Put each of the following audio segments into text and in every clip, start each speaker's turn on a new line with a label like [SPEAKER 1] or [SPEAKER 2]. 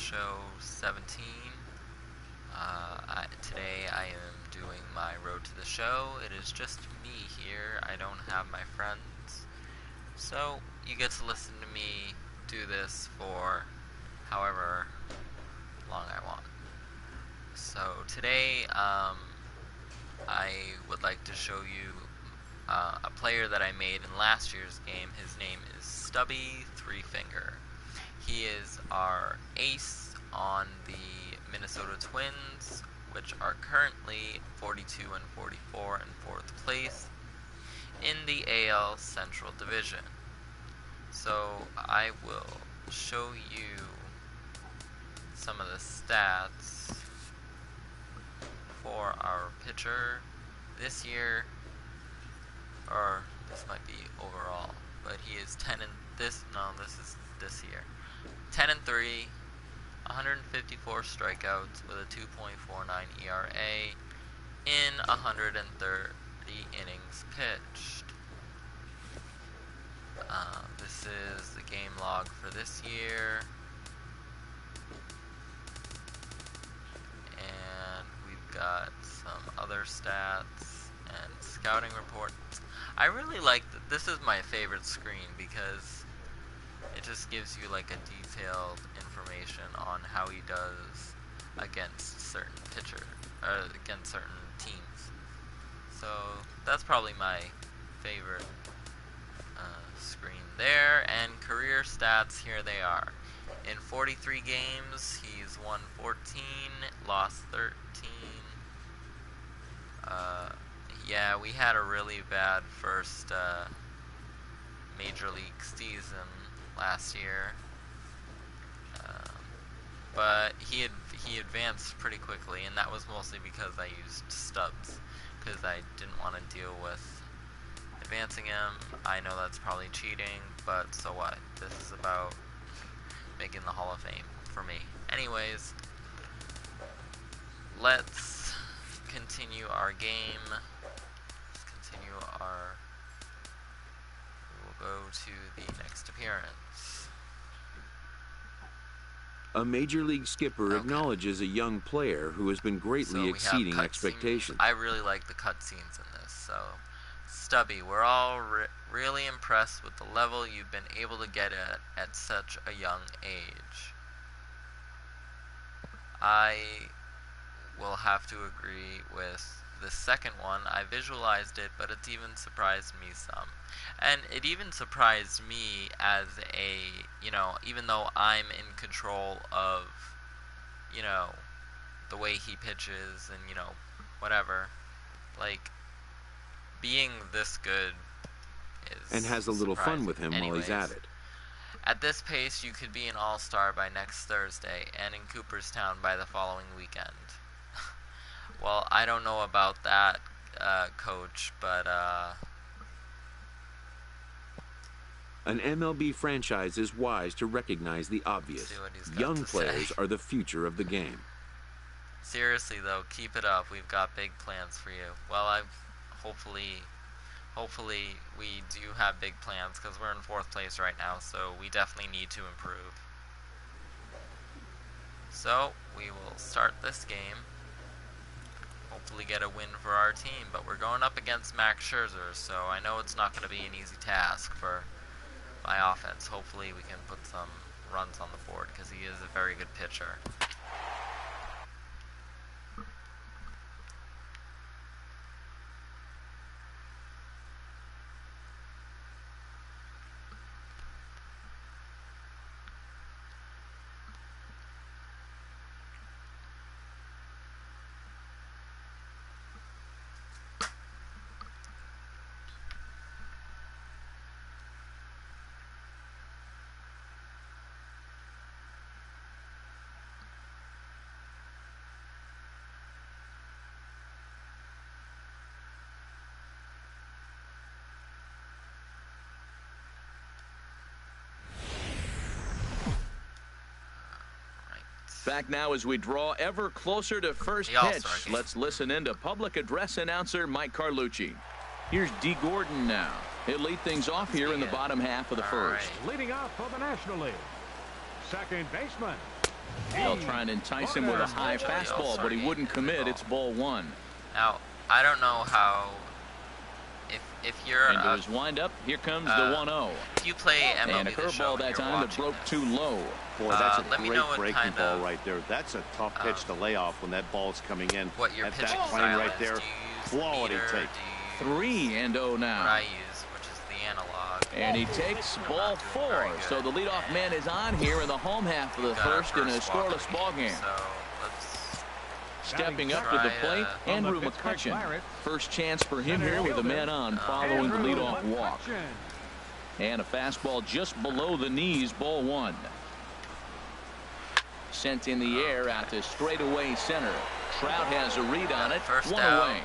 [SPEAKER 1] show 17. Today I am doing my road to the show. It is just me here. I don't have my friends. So you get to listen to me do this for however long I want. So today I would like to show you a player that I made in last year's game. His name is Stubby ThreeFinger. He is our ace on the Minnesota Twins, which are currently 42 and 44 in 4th place in the AL Central Division. So I will show you some of the stats for our pitcher this year, or this might be overall, but he is 10 and this is this year. 10 and 3, 154 strikeouts with a 2.49 ERA in 130 innings pitched. This is the game log for this year, and we've got some other stats and scouting reports. I really like this is my favorite screen because it just gives you like a detailed information on how he does against certain against certain teams. So that's probably my favorite screen there. And career stats, here they are. In 43 games, he's won 14, lost 13. Yeah, we had a really bad first Major League season last year, but he advanced pretty quickly, and that was mostly because I used stubs, because I didn't want to deal with advancing him. I know that's probably cheating, but so what? This is about making the Hall of Fame for me. Anyways, let's continue our game. We'll go to the next appearance.
[SPEAKER 2] A major league skipper acknowledges a young player who has been greatly exceeding expectations.
[SPEAKER 1] I really like the cutscenes in this. So, Stubby, we're all really impressed with the level you've been able to get at such a young age. I will have to agree with the second one. I visualized it, but it's even surprised me some. And it even surprised me as even though I'm in control of, the way he pitches and, whatever, like, being this good is
[SPEAKER 2] and has a little fun with him while he's at it.
[SPEAKER 1] At this pace, you could be an all-star by next Thursday, and in Cooperstown by the following weekend. Well, I don't know about that, coach, but,
[SPEAKER 2] An MLB franchise is wise to recognize the obvious. Young players are the future of the game.
[SPEAKER 1] Seriously, though, keep it up. We've got big plans for you. Well, hopefully we do have big plans, because we're in 4th place right now, so we definitely need to improve. So, we will start this game. Hopefully get a win for our team, but we're going up against Max Scherzer, so I know it's not going to be an easy task for my offense. Hopefully we can put some runs on the board, because he is a very good pitcher.
[SPEAKER 3] Back now as we draw ever closer to first pitch. Let's listen in to public address announcer Mike Carlucci. Here's D. Gordon now. He'll lead things off here in the bottom half of the first.
[SPEAKER 4] Leading off for the National League, second baseman,
[SPEAKER 3] They'll try and entice him with a high fastball, but he wouldn't commit. It's ball one.
[SPEAKER 1] Now, I don't know how, if you're
[SPEAKER 3] into his windup, here comes the 1-0.
[SPEAKER 1] If you play MLB
[SPEAKER 3] and a curveball that time that broke too low.
[SPEAKER 4] Boy, that's a great breaking ball right there. That's a tough pitch to lay off when that ball's coming in.
[SPEAKER 1] What your
[SPEAKER 4] at
[SPEAKER 1] pitching
[SPEAKER 4] that plane
[SPEAKER 1] style
[SPEAKER 4] right there,
[SPEAKER 1] is. Do you use
[SPEAKER 4] quality
[SPEAKER 1] meter,
[SPEAKER 4] take.
[SPEAKER 3] 3-0 now.
[SPEAKER 1] What I use, which is the analog.
[SPEAKER 3] And he takes ball 4. So the leadoff man is on here in the home half of the first in a scoreless ball game.
[SPEAKER 1] So let's
[SPEAKER 3] stepping up to the plate, Andrew McCutcheon. First chance for him here with a man on following the leadoff walk. And a fastball just below the knees, ball 1. Sent in the air out to straightaway center. Trout has a read on it. One away.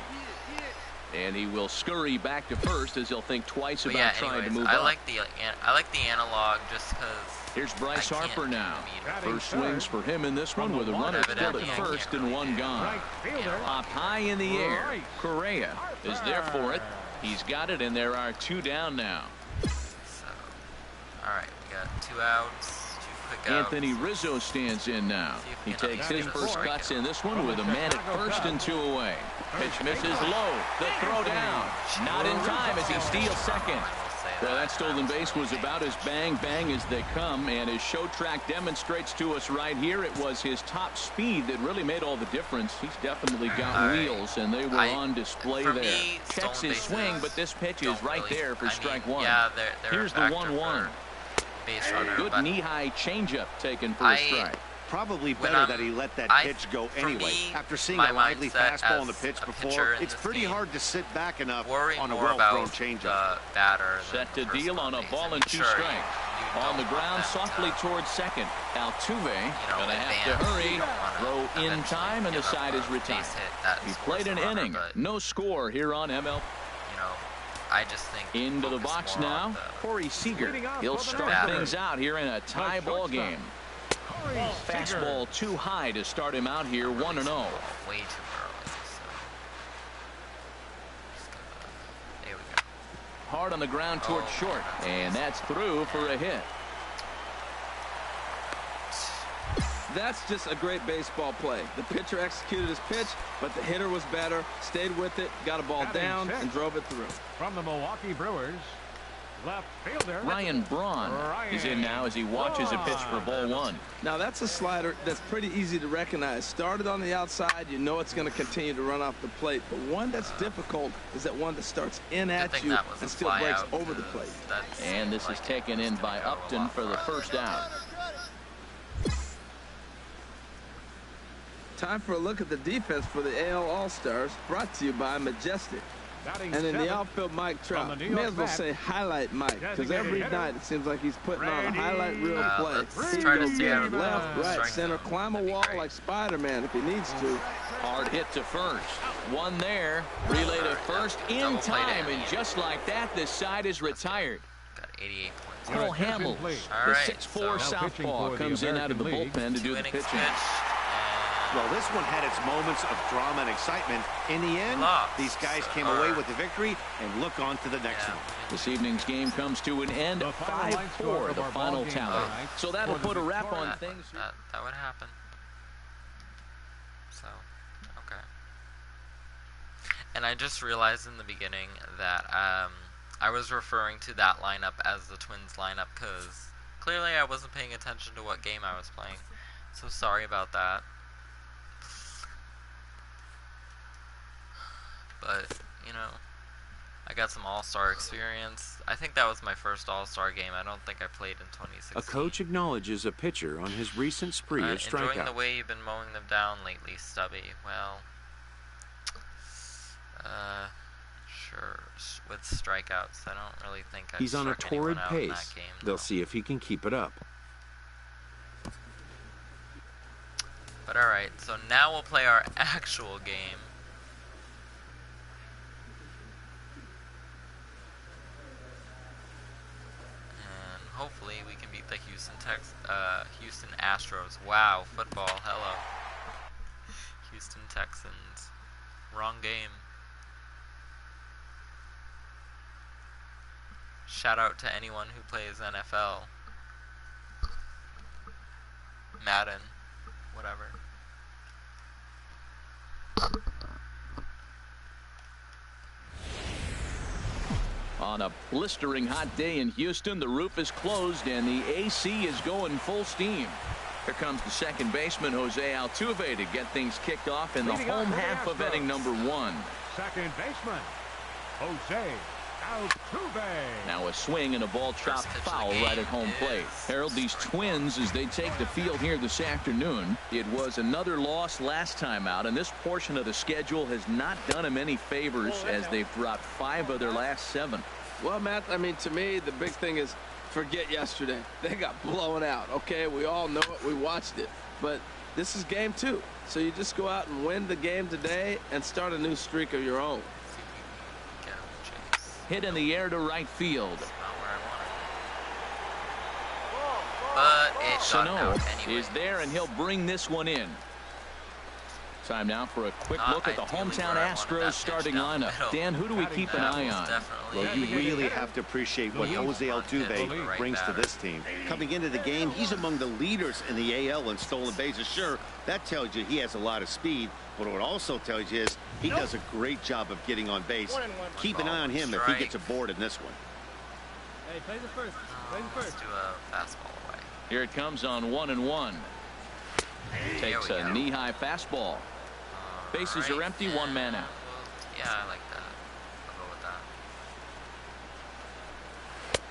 [SPEAKER 3] And he will scurry back to first as he'll think twice about trying to move up.
[SPEAKER 1] I like the analog just because.
[SPEAKER 3] Here's Bryce Harper now. First swings for him in this one with a runner still at first and one gone. Up high in the air. Correa is there for it. He's got it, and there are 2 down now.
[SPEAKER 1] So, all right, we got 2 outs.
[SPEAKER 3] Anthony Rizzo stands in now. He takes his first cuts in this one with a man at first and 2 away. Pitch misses low. The throw down. Not in time as he steals second. Well, that stolen base was about as bang as they come, and his show track demonstrates to us right here it was his top speed that really made all the difference. He's definitely got wheels, and they were on display there. Checks his swing, but this pitch is right there for strike 1.
[SPEAKER 1] Yeah,
[SPEAKER 3] here's the 1-1.
[SPEAKER 1] Base runner,
[SPEAKER 3] good knee-high changeup taken for a strike.
[SPEAKER 4] Probably better that he let that pitch go anyway. After seeing a lively fastball on the pitch before, it's pretty hard to sit back enough on a well-thrown changeup.
[SPEAKER 3] Set to deal on a ball and 2 strikes. On the ground, softly towards second. Altuve gonna have to hurry. Throw in time, and the side is retired. He played an inning. No score here on MLB.
[SPEAKER 1] I just think
[SPEAKER 3] into the box now, Corey Seager. He'll start things out here in a tie ball game. Fastball too high to start him out here, 1-0.
[SPEAKER 1] Way too early. So. There we go.
[SPEAKER 3] Hard on the ground towards short, and that's through for a hit.
[SPEAKER 5] That's just a great baseball play. The pitcher executed his pitch, but the hitter was better, stayed with it, got a ball down, and drove it through.
[SPEAKER 6] From the Milwaukee Brewers, left fielder
[SPEAKER 3] Ryan Braun is in now as he watches a pitch for ball 1.
[SPEAKER 5] Now that's a slider that's pretty easy to recognize. Started on the outside, you know it's going to continue to run off the plate. But one that's difficult is that one that starts in at you and still breaks over the plate.
[SPEAKER 3] And this is taken in by Upton for the first out.
[SPEAKER 5] Time for a look at the defense for the AL All-Stars, brought to you by Majestic. And in the outfield, Mike Trout. You may as well say highlight Mike, because every night it seems like he's putting on a highlight reel play. He goes left, right, center, climb a wall like Spider-Man if he needs to.
[SPEAKER 3] Hard hit to first. One there. Relay to first in time, and just like that, this side is retired.
[SPEAKER 1] Got 88 points.
[SPEAKER 3] Cole Hamels, the 6'4" southpaw, comes in out of the bullpen to do the pitching.
[SPEAKER 4] Well, this one had its moments of drama and excitement. In the end, these guys came away with the victory and look on to the next one.
[SPEAKER 3] This evening's game comes to an end. 5-4, the final tally. So that'll put a wrap on things.
[SPEAKER 1] That would happen. So, okay. And I just realized in the beginning that I was referring to that lineup as the Twins lineup because clearly I wasn't paying attention to what game I was playing. So sorry about that. But, you know, I got some all-star experience. I think that was my first all-star game. I don't think I played in 2016.
[SPEAKER 2] A coach acknowledges a pitcher on his recent spree of strikeouts.
[SPEAKER 1] Enjoying the way you've been mowing them down lately, Stubby. Well, sure. With strikeouts, I don't really think I've
[SPEAKER 2] He's on a torrid pace. They'll see if he can keep it up.
[SPEAKER 1] But all right, so now we'll play our actual game. Hopefully we can beat the Houston Astros. Wow, football, hello. Houston Texans. Wrong game. Shout out to anyone who plays NFL. Madden. whatever.
[SPEAKER 3] On a blistering hot day in Houston, the roof is closed and the AC is going full steam. Here comes the second baseman, Jose Altuve, to get things kicked off in the home half of inning number 1.
[SPEAKER 6] Second baseman, Jose Altuve.
[SPEAKER 3] Now a swing and a ball chopped foul right at home plate. Harold, these Twins, as they take the field here this afternoon, it was another loss last time out, and this portion of the schedule has not done them any favors as they've dropped 5 of their last 7.
[SPEAKER 5] Well, Matt, I mean, to me, the big thing is forget yesterday. They got blown out. Okay, we all know it. We watched it. But this is game 2. So you just go out and win the game today and start a new streak of your own.
[SPEAKER 3] Hit in the air to right field.
[SPEAKER 1] But it
[SPEAKER 3] Sano is there, and he'll bring this one in. Time now for a quick look at the hometown Astros starting lineup. Dan, who do we keep an eye on?
[SPEAKER 4] Well, you really have to appreciate what Jose Altuve brings to this team. Coming into the game, he's among the leaders in the AL in stolen bases. Sure, that tells you he has a lot of speed, but what it also tells you is he does a great job of getting on base. Keep an eye on him if he gets aboard in this one.
[SPEAKER 6] Hey, play the first.
[SPEAKER 1] Let's do a fastball away.
[SPEAKER 3] Here it comes on 1-1. Takes a knee-high fastball. Bases are empty, 1 man out.
[SPEAKER 1] Yeah, I like that. I'll go with that.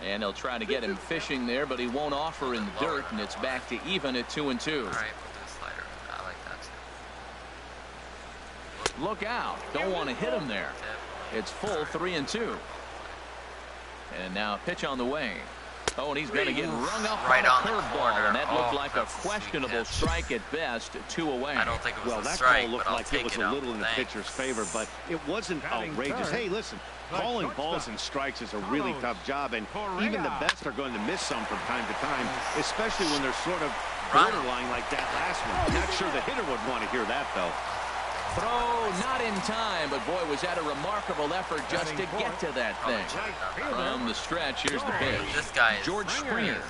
[SPEAKER 3] And they'll try to get him fishing there, but he won't offer in the dirt, and it's back to even at 2-2.
[SPEAKER 1] All right, we'll do a slider. I like that too.
[SPEAKER 3] Look out. Don't want to hit him there. It's full 3-2. And now a pitch on the way. Oh, and he's going to get rung up
[SPEAKER 1] right on the
[SPEAKER 3] curveball,
[SPEAKER 1] corner.
[SPEAKER 3] and that looked like a questionable strike at best. 2 away.
[SPEAKER 1] I don't think it was
[SPEAKER 4] well,
[SPEAKER 1] a
[SPEAKER 4] that
[SPEAKER 1] strike,
[SPEAKER 4] call looked like it was a little in the pitcher's favor, but it wasn't outrageous. Hey, listen, calling balls and strikes is a really tough job, and even the best are going to miss some from time to time, especially when they're sort of borderline like that last one. Not sure the hitter would want to hear that, though.
[SPEAKER 3] Throw not in time, but boy, was that a remarkable effort just to get to that thing. From the stretch, here's the pitch.
[SPEAKER 1] This guy is
[SPEAKER 3] George Springer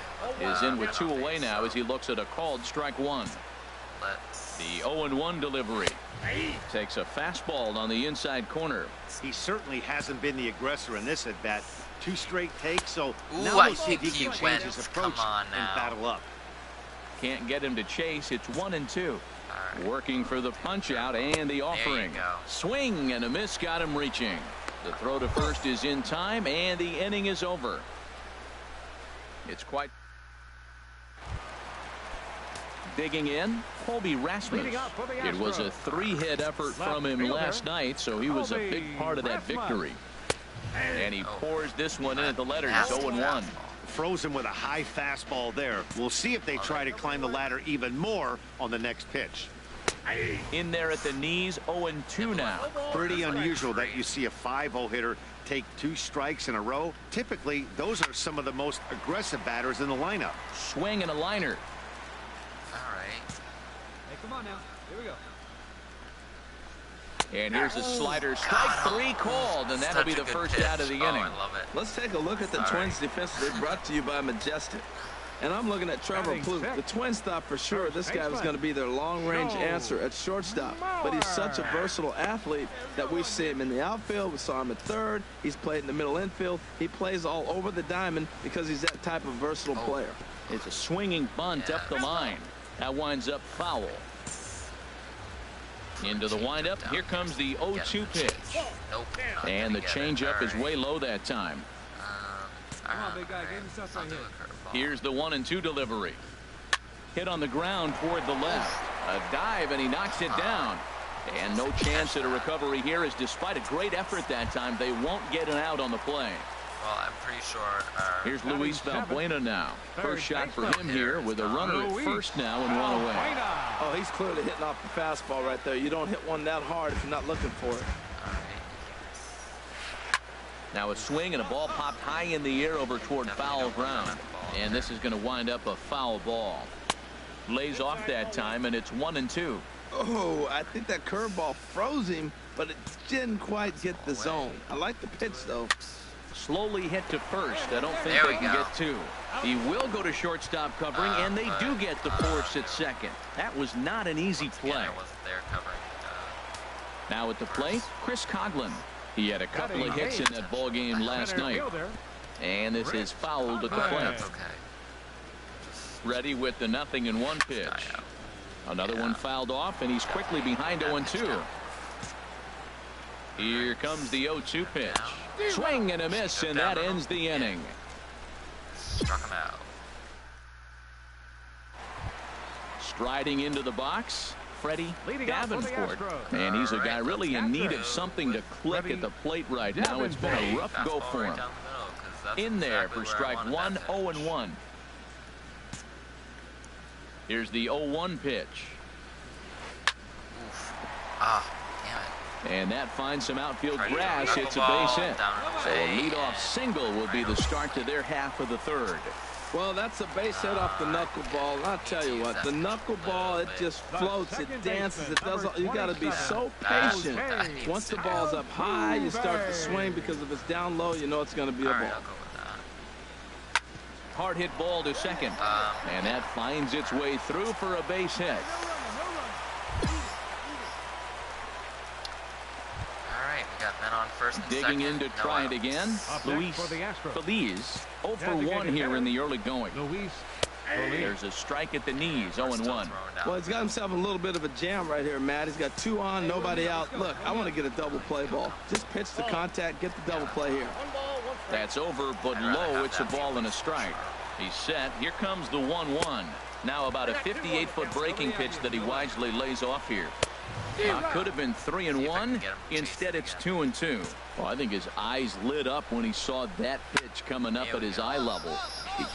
[SPEAKER 3] is in with 2 away now as he looks at a called strike 1. The 0-1 delivery. Takes a fastball on the inside corner.
[SPEAKER 4] He certainly hasn't been the aggressor in this at bat. 2 straight takes, so now
[SPEAKER 1] I
[SPEAKER 4] we'll see if
[SPEAKER 1] think
[SPEAKER 4] he can change his approach and battle up.
[SPEAKER 3] Can't get him to chase. It's 1-2. Working for the punch out and the offering. Swing and a miss got him reaching. The throw to first is in time and the inning is over. It's quite digging in. Colby Rasmus. It was a 3-hit effort from him last night, so he was a big part of that victory. And he pours this one in at the letters. 0-1.
[SPEAKER 4] Frozen with a high fastball there. We'll see if they try to climb the ladder even more on the next pitch.
[SPEAKER 3] In there at the knees, 0-2 now.
[SPEAKER 4] Pretty unusual that you see a 5-0 hitter take 2 strikes in a row. Typically, those are some of the most aggressive batters in the lineup.
[SPEAKER 3] Swing and a liner.
[SPEAKER 1] All right.
[SPEAKER 6] Hey, come on now. Here we go.
[SPEAKER 3] And here's a slider. Strike 3 called, and that'll be the first out of the inning.
[SPEAKER 1] I love it.
[SPEAKER 5] Let's take a look at the Twins defensively, brought to you by Majestic. And I'm looking at Trevor Plouffe. The Twins thought for sure this guy was going to be their long-range answer at shortstop. But he's such a versatile athlete that we see him in the outfield. We saw him at third. He's played in the middle infield. He plays all over the diamond because he's that type of versatile player.
[SPEAKER 3] It's a swinging bunt up the line. That winds up foul. Into the windup. Here comes the 0-2 pitch. And the changeup is way low that time.
[SPEAKER 6] Come on, big guy. Give me something right here.
[SPEAKER 3] Here's the 1-2 delivery. Hit on the ground toward the left. A dive, and he knocks it down. And no chance at a recovery here, as despite a great effort that time, they won't get an out on the play.
[SPEAKER 1] Well, I'm pretty sure.
[SPEAKER 3] Here's Luis Valbuena now. First shot for him here with a runner at first now and 1 away.
[SPEAKER 5] Oh, he's clearly hitting off the fastball right there. You don't hit one that hard if you're not looking for it.
[SPEAKER 3] Now a swing and a ball popped high in the air over toward foul ground. And this is going to wind up a foul ball. Lays off that time, and it's 1-2.
[SPEAKER 5] Oh, I think that curveball froze him, but it didn't quite get the zone. I like the pitch, though.
[SPEAKER 3] Slowly hit to first. I don't think they can get two. He will go to shortstop covering, and they do get the force at second. That was not an easy play.
[SPEAKER 1] I wasn't there covering.
[SPEAKER 3] Now at the plate, Chris Coughlin. He had a couple of hits in that ball game last night. And this is fouled at the plate. Ready with the 0-1 pitch. Another one fouled off, and he's quickly behind 0-2. Here comes the 0-2 pitch. Swing and a miss, and that ends the inning.
[SPEAKER 1] Struck him out.
[SPEAKER 3] Striding into the box, Freddie Davenport. And he's a guy really in need of something to click at the plate right now. It's been a rough go for him. In there for strike one, 0-1. Here's the 0-1 pitch. And that finds some outfield grass. It's a base hit. So a leadoff single will be the start to their half of the third.
[SPEAKER 5] Well, that's a base hit off the knuckleball. I'll tell you what, the knuckleball, it just floats, it dances, it does. You got to be so patient. Once the ball's up high, you start to swing, because if it's down low, you know it's going to be a ball.
[SPEAKER 3] Hard hit ball to second, and that finds its way through for a base hit. Digging in to try it again. Luis Feliz 0 for 1 here in the early going. There's a strike at the knees, 0-1.
[SPEAKER 5] Well, he's got himself a little bit of a jam right here, Matt. He's got 2 on, nobody out. Look, I want to get a double play ball. Just pitch the contact, get the double play here.
[SPEAKER 3] That's over, but low. It's a ball and a strike. He's set. Here comes the 1-1. Now about a 58-foot breaking pitch that he wisely lays off here. Could have been 3-1. Instead, it's 2-2. Well, I think his eyes lit up when he saw that pitch coming up at his eye level.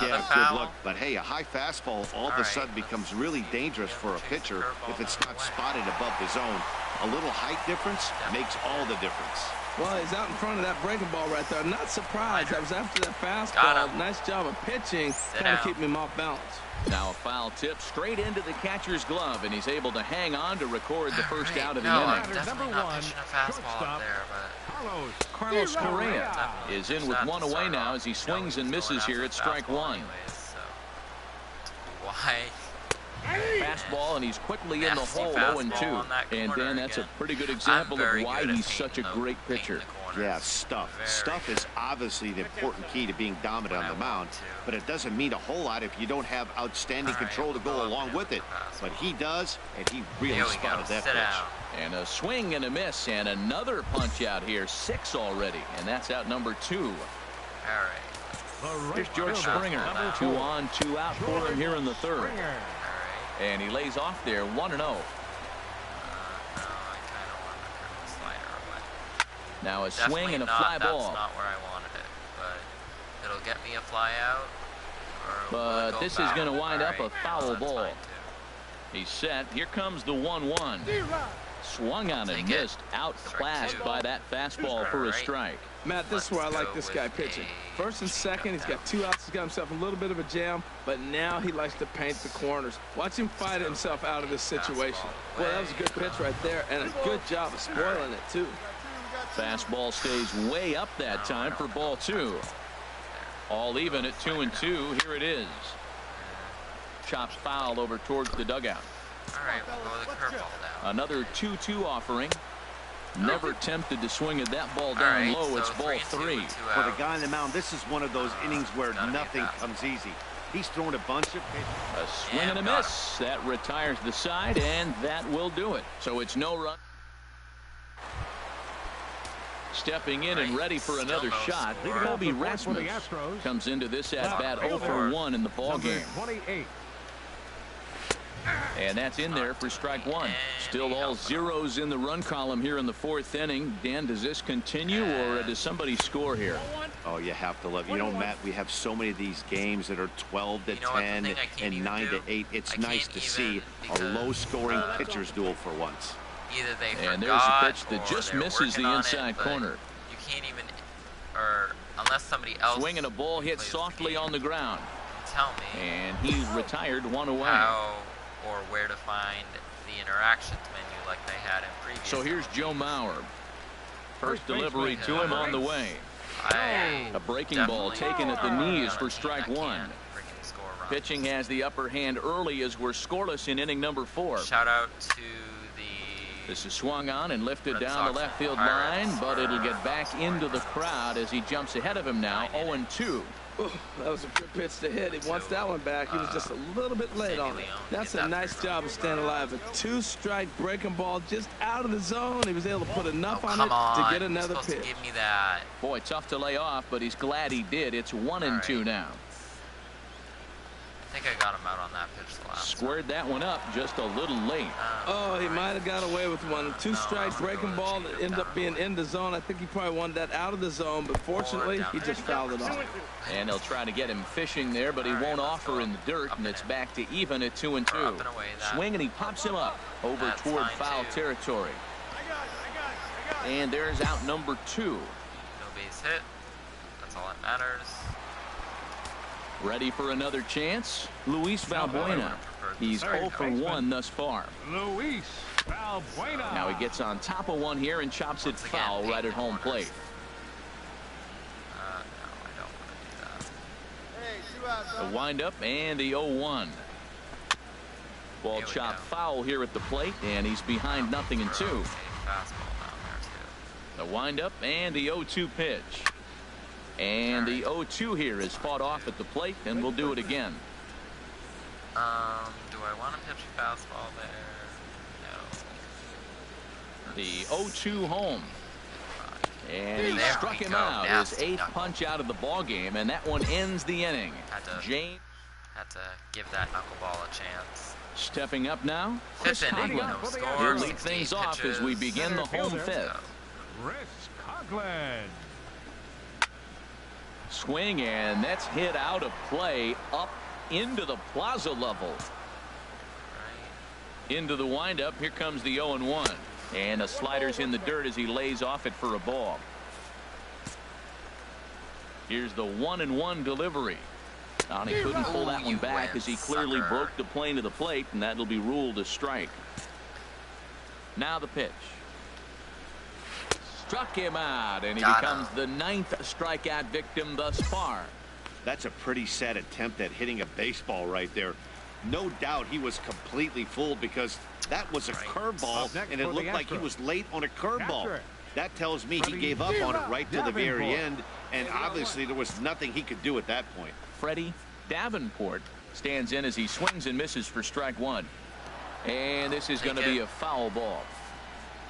[SPEAKER 4] Yeah, good luck. But hey, a high fastball all of a sudden becomes really dangerous for a pitcher if it's not spotted above the zone. A little height difference makes all the difference.
[SPEAKER 5] Well, he's out in front of that breaking ball right there. Not surprised. I was after that fastball. Nice job of pitching, kind of keeping him off balance.
[SPEAKER 3] Now a foul tip straight into the catcher's glove, and he's able to hang on to record the first out of the inning.
[SPEAKER 1] Definitely not pitching a fastball up there, but
[SPEAKER 3] Carlos Correa is in with 1 away now as he swings and misses here at strike 1.
[SPEAKER 1] Why?
[SPEAKER 3] Fastball, and he's quickly in the hole, 0-2. And Dan, that's a pretty good example of why he's such a great pitcher.
[SPEAKER 4] Yeah, stuff. Stuff is obviously the important key to being dominant on the mound, but it doesn't mean a whole lot if you don't have outstanding control to go along with it. But he does, and he really spotted that pitch.
[SPEAKER 3] And a swing and a miss, and another punch out here. 6 already, and that's out number 2.
[SPEAKER 1] All right.
[SPEAKER 3] Here's George Springer. 2 on, 2 out for him here in the third. And he lays off there, 1-0. Now a swing and a fly ball.
[SPEAKER 1] That's not where I wanted it, but it'll get me a fly out.
[SPEAKER 3] But this is going to wind up a foul ball. He's set. Here comes the 1-1. Swung on and missed. Outclassed by that fastball for a strike.
[SPEAKER 5] Matt, this is where I like this guy pitching. First and second, he's got 2 outs. He's got himself a little bit of a jam, but now he likes to paint the corners. Watch him fight himself out of this situation. Well, that was a good pitch right there, and a good job of spoiling it, too.
[SPEAKER 3] Fastball stays way up that time for ball 2. All even at 2-2. Here it is. Chops foul over towards the dugout.
[SPEAKER 1] All right, we'll go with the curveball now.
[SPEAKER 3] Another 2-2 offering. Never tempted to swing at that ball down low. It's ball 3.
[SPEAKER 4] For the guy on the mound, this is one of those innings where nothing comes easy. He's thrown a bunch of pitches.
[SPEAKER 3] A swing and a miss. That retires the side, and that will do it. So it's no run. Stepping in and ready for another shot. Kobe Rasmus comes into this at bat 0 for 1 in the ball game. And that's in there for strike 1. Still all zeros in the run column here in the 4th inning. Dan, does this continue, or does somebody score here?
[SPEAKER 4] Oh, you have to love. You know, Matt, we have so many of these games that are 12-10 and 9-8. It's nice to see a low-scoring pitcher's duel for once.
[SPEAKER 1] Either they
[SPEAKER 3] and there's a pitch that just misses the inside corner.
[SPEAKER 1] You can't even, or unless somebody else.
[SPEAKER 3] Swinging a ball hit softly on the ground.
[SPEAKER 1] Tell me.
[SPEAKER 3] And he's retired 1 away.
[SPEAKER 1] How or where to find the interactions menu like they had in previous.
[SPEAKER 3] So here's Joe Mauer. First delivery to him on the way. A breaking ball taken at the knees for strike one. Pitching has the upper hand early as we're scoreless in inning number 4.
[SPEAKER 1] Shout out to
[SPEAKER 3] This is swung on and lifted down the left field line, but it'll get back into the crowd as he jumps ahead of him now, 0-2.
[SPEAKER 5] That was a good pitch to hit. He wants that one back. He was just a little bit late on it. That's a nice job of staying alive. A 2-strike breaking ball just out of the zone. He was able to put enough on it to get another pitch.
[SPEAKER 1] Give me that.
[SPEAKER 3] Boy, tough to lay off, but he's glad he did. It's 1-2 now.
[SPEAKER 1] I think I got him out on that pitch the last
[SPEAKER 3] Squared that one up just a little late.
[SPEAKER 5] Oh, he might have got away with one. 2-strike breaking ball that ended up being in the zone. I think he probably wanted that out of the zone, but fortunately, he just fouled it off.
[SPEAKER 3] And they'll try to get him fishing there, but he won't offer in the dirt, and it's back to even at 2-2. Swing, and he pops him up over toward foul territory. And there's out number 2.
[SPEAKER 1] No base hit. That's all that matters.
[SPEAKER 3] Ready for another chance? Luis Valbuena. He's 0 for 1 thus far.
[SPEAKER 6] Luis Valbuena.
[SPEAKER 3] Now he gets on top of one here and chops it foul right at home plate.
[SPEAKER 1] No, I don't want to do that.
[SPEAKER 3] The windup and the 0-1. Ball chopped foul here at the plate, and he's behind 0-2. The windup and the 0-2 pitch. And the 0-2 here is fought off at the plate, and we'll do it again.
[SPEAKER 1] Do I want to pitch a fastball there? No.
[SPEAKER 3] The 0-2 home. And he struck him out. His 8th punch out of the ball game, and that one ends the inning.
[SPEAKER 1] Had to give that knuckleball a chance.
[SPEAKER 3] Stepping up now,
[SPEAKER 1] Chris Conklin.
[SPEAKER 3] He'll lead things off as we begin the home 5th.
[SPEAKER 6] Chris Conklin.
[SPEAKER 3] Swing, and that's hit out of play up into the plaza level. Into the windup. Here comes the 0-1. And a slider's in the dirt as he lays off it for a ball. Here's the 1-1 delivery. And he couldn't pull that one back as he clearly broke the plane to the plate, and that'll be ruled a strike. Now the pitch. Struck him out, and he becomes the 9th strikeout victim thus far.
[SPEAKER 4] That's a pretty sad attempt at hitting a baseball right there. No doubt he was completely fooled because that was a curveball, and it looked like he was late on a curveball. That tells me he gave up on it right to the very end, and obviously there was nothing he could do at that point.
[SPEAKER 3] Freddie Davenport stands in as he swings and misses for strike 1. And this is going to be a foul ball.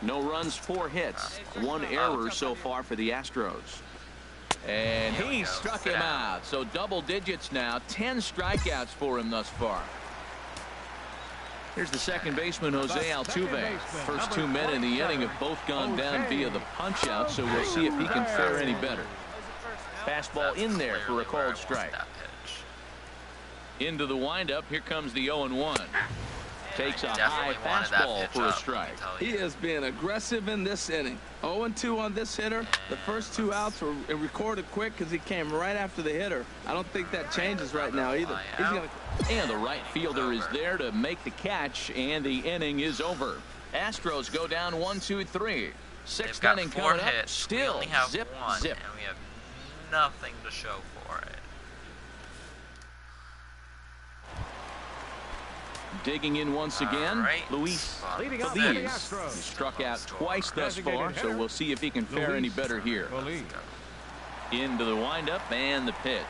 [SPEAKER 3] No runs, 4 hits, 1 error so far for the Astros. And he struck him out. So double digits now, 10 strikeouts for him thus far. Here's the second baseman, Jose Altuve. First 2 men in the inning have both gone down via the punch out, so we'll see if he can fare any better. Fastball in there for a called strike. Into the windup. Here comes the 0-1. Takes a high fastball for a strike.
[SPEAKER 5] He is being aggressive in this inning. 0-2 on this hitter. The first 2 outs were recorded quick because he came right after the hitter. I don't think that changes right now either.
[SPEAKER 3] And the right fielder is there to make the catch, and the inning is over. Astros go down 1-2-3. 6th inning coming up. Still zip, zip.
[SPEAKER 1] And we have nothing to show for it.
[SPEAKER 3] Digging in once again, Luis Feliz. He struck out twice thus far, so we'll see if he can fare any better here. Into the windup and the pitch.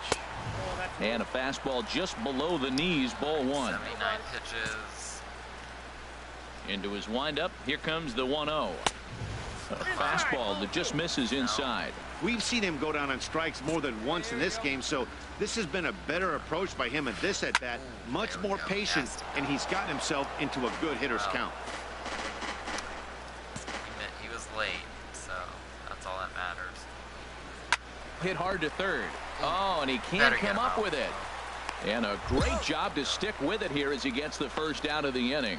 [SPEAKER 3] And a fastball just below the knees, ball 1.
[SPEAKER 1] 79 pitches.
[SPEAKER 3] Into his windup, here comes the 1-0. A fastball that just misses inside.
[SPEAKER 4] We've seen him go down on strikes more than once in this game, so this has been a better approach by him at this at-bat. Much more patient, and he's gotten himself into a good hitter's count.
[SPEAKER 1] He was late, so that's all that matters.
[SPEAKER 3] Hit hard to third. Oh, and he can't come up with it. And a great job to stick with it here as he gets the first out of the inning.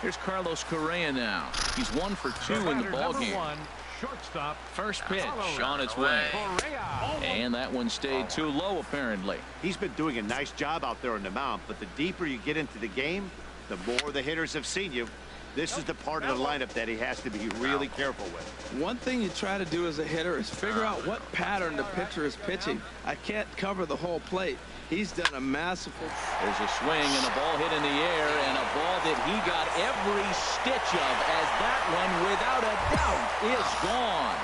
[SPEAKER 3] Here's Carlos Correa now. He's 1 for 2 in the ballgame.
[SPEAKER 6] Shortstop.
[SPEAKER 3] First pitch on its way. And that one stayed too low, apparently.
[SPEAKER 4] He's been doing a nice job out there on the mound, but the deeper you get into the game, the more the hitters have seen you. This is the part of the lineup that he has to be really careful with.
[SPEAKER 5] One thing you try to do as a hitter is figure out what pattern the pitcher is pitching. I can't cover the whole plate. He's done a masterful.
[SPEAKER 3] There's a swing and a ball hit in the air, and a ball that he got every stitch of, as that one, without a doubt, is gone.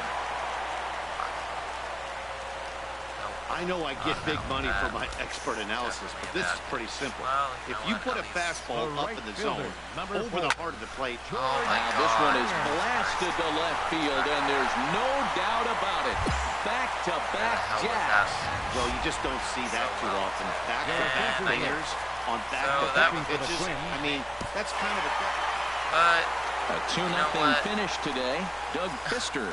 [SPEAKER 4] I know I get big money for my expert analysis, but this is pretty simple. If you put a fastball up in the zone, over the heart of the plate.
[SPEAKER 3] Now this one is blasted to left field, and there's no doubt about it. Back-to-back jacks.
[SPEAKER 4] Well, you just don't see that too often. Back-to-back fingers on back-to-back pitches. I mean, that's kind of
[SPEAKER 3] a 2-0 finish today. Doug Fister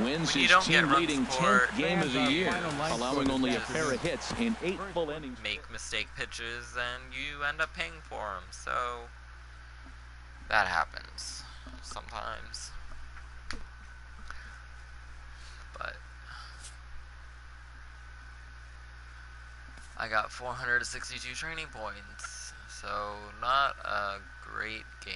[SPEAKER 3] wins his team-leading 10th game of the year, allowing only a pair of hits in 8 full innings.
[SPEAKER 1] Make mistake pitches, and you end up paying for them. So that happens sometimes. But I got 462 training points, so not a great game.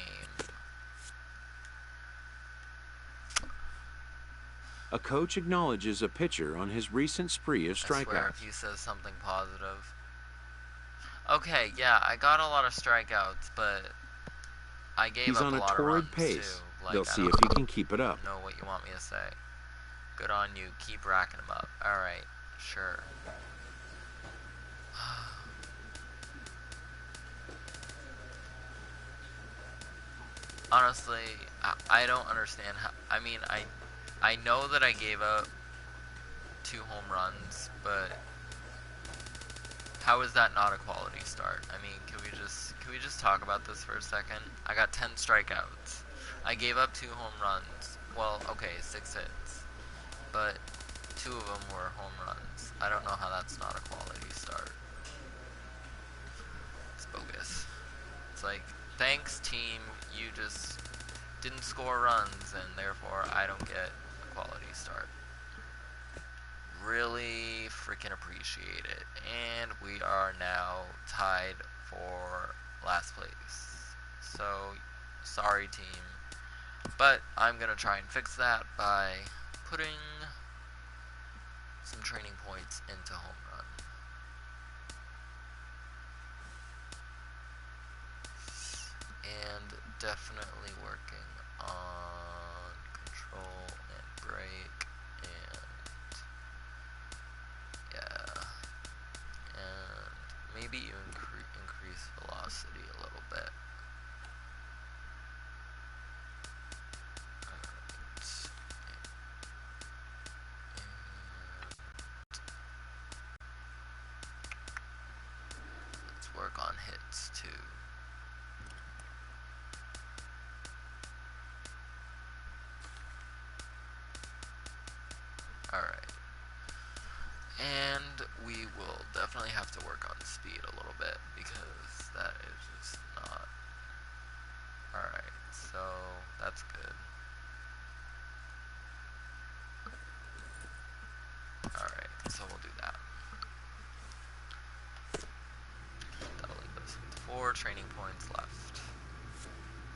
[SPEAKER 2] A coach acknowledges a pitcher on his recent spree of strikeouts.
[SPEAKER 1] I swear if he says something positive. Okay, yeah, I got a lot of strikeouts, but I gave up a lot of runs.
[SPEAKER 2] He's on a torrid pace.
[SPEAKER 1] Too. Like,
[SPEAKER 2] they'll see if he can keep it up.
[SPEAKER 1] I don't know what you want me to say. Good on you. Keep racking them up. All right, sure. Honestly, I don't understand how. I mean, I know that I gave up 2 home runs, but how is that not a quality start? I mean, can we just talk about this for a second? I got 10 strikeouts. I gave up 2 home runs. Well, okay, 6 hits, but 2 of them were home runs. I don't know how that's not a quality start. It's bogus. It's like, thanks team, you just didn't score runs, and therefore I don't get a quality start. Really freaking appreciate it. And we are now tied for last place. So, sorry team. But I'm gonna try and fix that by putting some training points into home run. And definitely working on control and brake, and yeah, and maybe you increase velocity a little bit. Let's work on hits too. Alright, and we will definitely have to work on speed a little bit, because that is just not. Alright, so that's good. Alright, so we'll do that. That'll leave us with 4 training points left.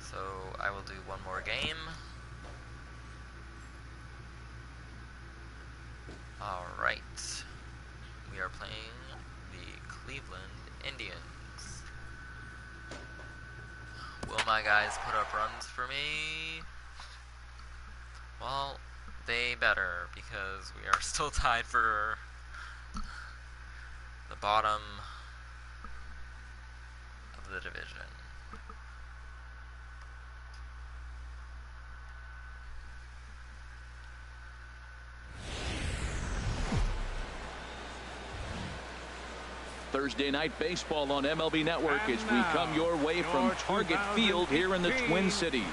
[SPEAKER 1] So I will do one more game. Alright, we are playing the Cleveland Indians. Will my guys put up runs for me? Well, they better, because we are still tied for the bottom of the division.
[SPEAKER 3] Thursday night baseball on MLB Network as we come your way from Target Field here in the Twin Cities.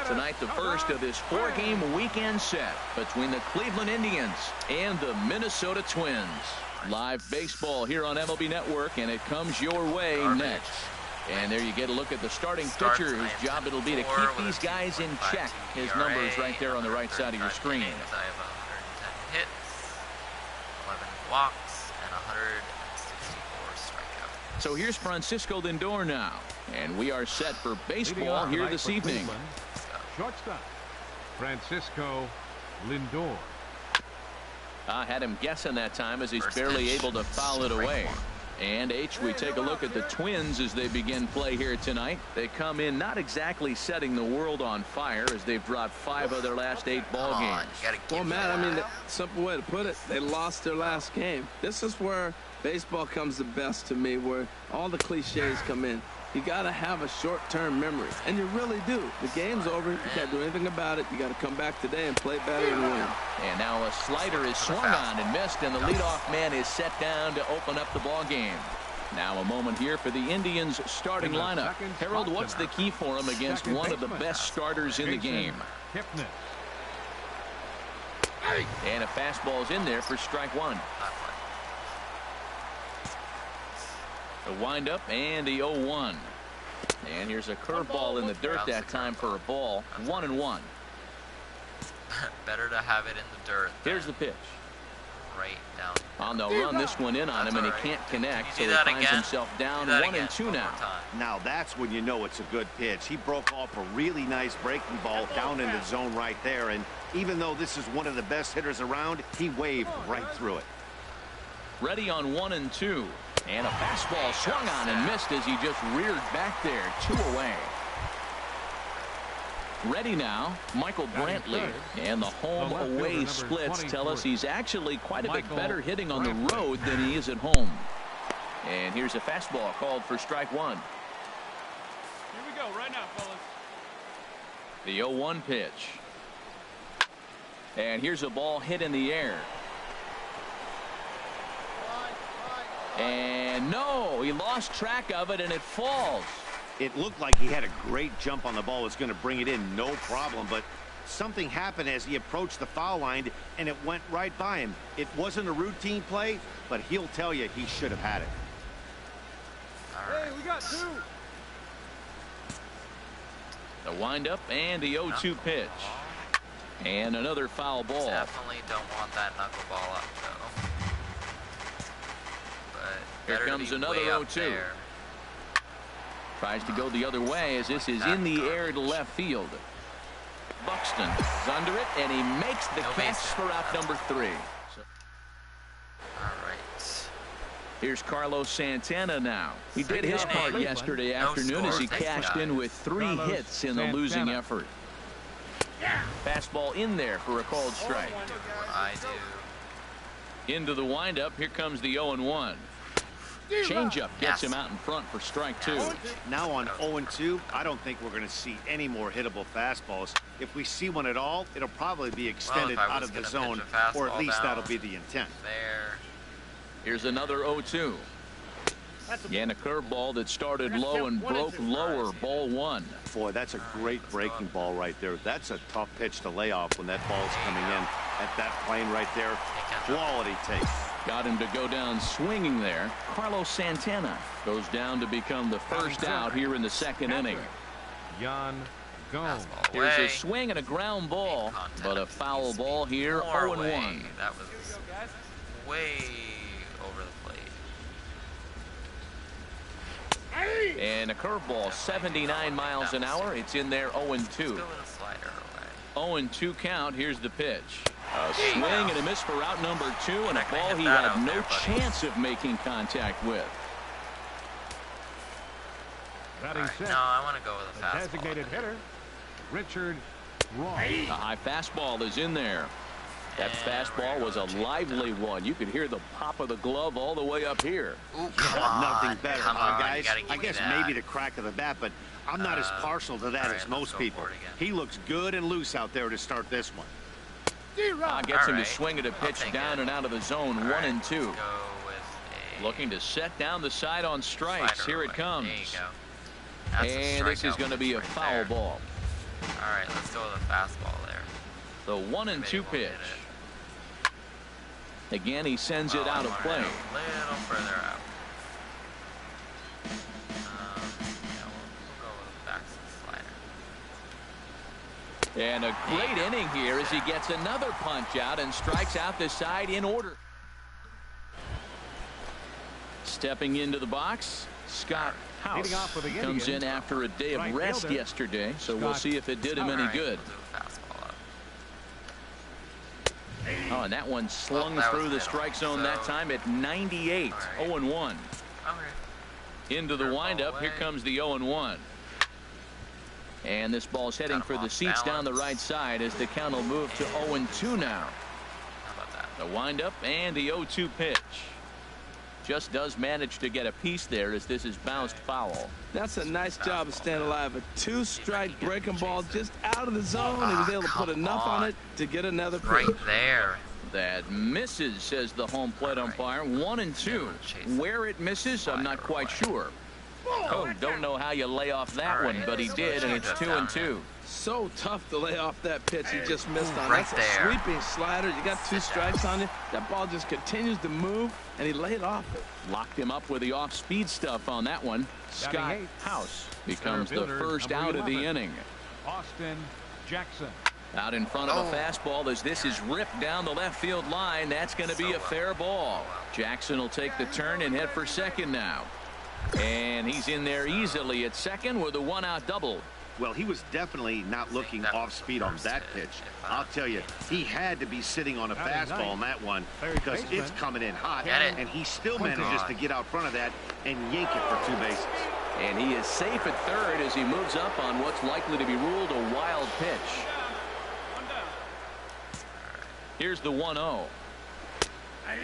[SPEAKER 3] Tonight, the first of this 4-game weekend set between the Cleveland Indians and the Minnesota Twins. Live baseball here on MLB Network, and it comes your way next. And there you get a look at the starting pitcher, whose job it'll be to keep these guys in check. His numbers right there on the right side of your screen.
[SPEAKER 1] I have 110 hits, 11 walks, and 164 strikeouts.
[SPEAKER 3] So here's Francisco Lindor now, and we are set for baseball here this evening.
[SPEAKER 6] Shortstop, Francisco Lindor.
[SPEAKER 3] I had him guessing that time as he's barely able to foul it away. And H, we take a look at the Twins as they begin play here tonight. They come in not exactly setting the world on fire as they've dropped 5 of their last 8 ball games.
[SPEAKER 5] Well, Matt, I mean, the simple way to put it, they lost their last game. This is where baseball comes the best to me, where all the cliches come in. You got to have a short-term memory, and you really do. The game's over. You can't do anything about it. You got to come back today and play better and win.
[SPEAKER 3] And now a slider is swung on and missed, and the leadoff man is set down to open up the ball game. Now a moment here for the Indians' starting lineup. Harold, what's the key for him against one of the best starters in the game? And a fastball's in there for strike 1. The windup and the 0-1. And here's a curveball in the dirt that time for a ball. 1-1.
[SPEAKER 1] Better to have it in the dirt.
[SPEAKER 3] Here's the pitch.
[SPEAKER 1] Right down.
[SPEAKER 3] On the run, this one in on him, and he can't connect, so he finds himself down 1-2 now.
[SPEAKER 4] Now that's when you know it's a good pitch. He broke off a really nice breaking ball down in the zone right there, and even though this is one of the best hitters around, he waved right through it.
[SPEAKER 3] Ready on 1-2. And a fastball swung on and missed as he just reared back there. 2 away. Ready now, Michael Brantley. And the home-away splits tell us he's actually quite a bit better hitting on the road than he is at home. And here's a fastball called for strike 1.
[SPEAKER 6] Here we go right now, fellas.
[SPEAKER 3] The 0-1 pitch. And here's a ball hit in the air. And no, he lost track of it, and it falls.
[SPEAKER 4] It looked like he had a great jump on the ball. Was going to bring it in, no problem. But something happened as he approached the foul line, and it went right by him. It wasn't a routine play, but he'll tell you he should have had it.
[SPEAKER 6] Hey, we got 2.
[SPEAKER 3] The windup and the 0-2 pitch. And another foul ball.
[SPEAKER 1] Definitely don't want that knuckleball up, though.
[SPEAKER 3] Here comes another 0-2. Tries to go the other way as this is in the air to left field. Buxton is under it, and he makes the catch for out number 3.
[SPEAKER 1] All right.
[SPEAKER 3] Here's Carlos Santana now. He did his part yesterday afternoon as he cashed in with 3 hits in the losing effort. Fastball in there for a called strike.
[SPEAKER 1] I do.
[SPEAKER 3] Into the windup. Here comes the 0-1. Changeup gets him out in front for strike 2.
[SPEAKER 4] Now on 0-2, I don't think we're going to see any more hittable fastballs. If we see one at all, it'll probably be extended out of the zone, or at least that'll be the intent.
[SPEAKER 1] There.
[SPEAKER 3] Here's another 0-2. And a curveball that started low and broke lower. Ball 1.
[SPEAKER 4] Boy, that's a great breaking ball right there. That's a tough pitch to lay off when that ball's coming in at that plane right there. Quality take.
[SPEAKER 3] Got him to go down swinging there. Carlos Santana goes down to become the first out here in the second inning. Here's a swing and a ground ball, but a foul ball here. 0-1.
[SPEAKER 1] That was way over the plate.
[SPEAKER 3] And a curveball, 79 miles an hour. It's in there. 0-2. 0-2 count. Here's the pitch. A swing and a miss for out number 2, and a ball he had no chance of making contact with.
[SPEAKER 6] No,
[SPEAKER 1] I want to go with a fastball.
[SPEAKER 6] Designated hitter, Richard Ross.
[SPEAKER 3] A high fastball is in there. That fastball was a lively one. You could hear the pop of the glove all the way up here.
[SPEAKER 1] Ooh,
[SPEAKER 4] Nothing better, guys. I guess
[SPEAKER 1] that.
[SPEAKER 4] maybe the crack of the bat, but I'm not as partial to that as most people. He looks good and loose out there to start this one.
[SPEAKER 3] Gets him to swing at a pitch down and out of the zone. 1-2. Looking to set down the side on strikes. Here it comes. And this is going to be a foul ball.
[SPEAKER 1] All right, let's go with a fastball there.
[SPEAKER 3] The 1-2 pitch. Again, he sends it out of play.
[SPEAKER 1] A little further out. We'll go with a backside slider.
[SPEAKER 3] And a great inning here as he gets another punch out and strikes out the side in order. Stepping into the box, Scott House comes in after a day of rest yesterday, so we'll see if it did him any good. Oh, and that one slung through the strike zone that time at 98. 0-1. Into the windup. Here comes the 0-1. And this ball's heading for the seats down the right side as the count will move to 0-2 now. The windup and the 0-2 pitch. Just does manage to get a piece there as this is bounced foul.
[SPEAKER 5] That's a nice job of staying alive. A 2-strike breaking ball just out of the zone. He was able to put enough on it to get another pitch.
[SPEAKER 1] Right there.
[SPEAKER 3] That misses, says the home plate umpire. 1-2. Where it misses, I'm not quite sure. Oh, don't know how you lay off that one, but he did, and it's 2-2.
[SPEAKER 5] So tough to lay off that pitch he just missed on.
[SPEAKER 1] Right
[SPEAKER 5] That's
[SPEAKER 1] there.
[SPEAKER 5] a sweeping slider. You got 2 strikes on you. That ball just continues to move, and he laid off it.
[SPEAKER 3] Locked him up with the off-speed stuff on that one. Scott House becomes the first out of the inning.
[SPEAKER 6] Austin Jackson.
[SPEAKER 3] Out in front of a fastball as this is ripped down the left field line. That's going to be a fair ball. Jackson will take the turn and head for second now. And he's in there easily at second with a 1-out double.
[SPEAKER 4] Well, he was definitely not looking off speed on that pitch. I'll tell you, he had to be sitting on a fastball on that one because it's coming in hot, and he still manages to get out front of that and yank it for 2 bases.
[SPEAKER 3] And he is safe at third as he moves up on what's likely to be ruled a wild pitch. Here's the 1-0.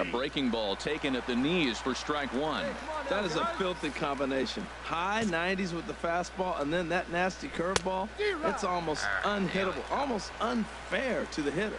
[SPEAKER 3] A breaking ball taken at the knees for strike 1.
[SPEAKER 5] That is a filthy combination. High 90s with the fastball, and then that nasty curveball. It's almost unhittable, almost unfair to the hitter.